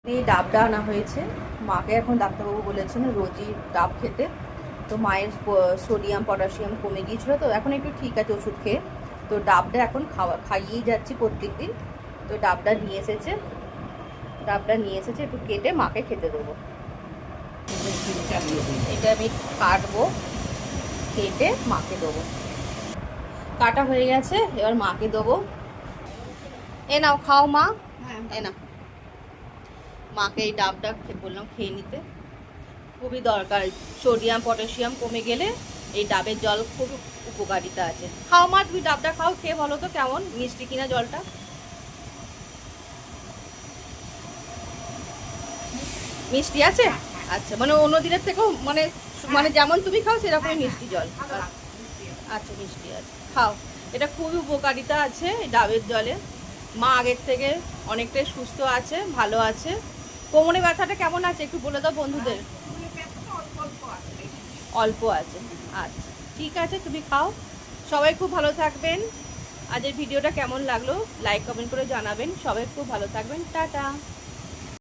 এই ডাবটা আনা হয়েছে। মাকে এখন ডাক্তারবাবু বলেছেন রোজই ডাব খেতে। তো মায়ের সোডিয়াম পটাশিয়াম কমে গিয়েছিলো, তো এখন একটু ঠিক আছে ওষুধ খেয়ে। তো ডাবটা এখন খাইয়েই যাচ্ছি প্রত্যেক দিন। তো ডাবটা নিয়ে এসেছে একটু কেটে মাকে খেতে দেবো। এটা আমি কাটবো, কেটে মাকে দেবো। কাটা হয়ে গেছে, এবার মাকে দেবো। এ নাও খাও মা, এ না। মাকে এই ডাবটা বললাম খেয়ে নিতে, খুবই দরকার। সোডিয়াম পটাশিয়াম কমে গেলে এই ডাবের জল খুব উপকারিতা আছে। খাও মা, তুমি ডাবটা খাও, খেয়ে বলো তো কেমন মিষ্টি কিনা জলটা। মিষ্টি আছে? আচ্ছা, মানে অন্য দিনের থেকেও মানে মানে যেমন তুমি খাও সেরকমই মিষ্টি জল। আচ্ছা, মিষ্টি আছে, খাও। এটা খুবই উপকারিতা আছে এই ডাবের জলে। মা আগের থেকে অনেকটাই সুস্থ আছে, ভালো আছে। কোমরে ব্যথাটা কেমন আছে একটু বলে দাও বন্ধুদের। অল্প আছে, আচ্ছা ঠিক আছে, তুমি খাও। সবাই খুব ভালো থাকবেন। আজকের ভিডিওটা কেমন লাগলো লাইক কমেন্ট করে জানাবেন। সবাই খুব ভালো থাকবেন, টাটা।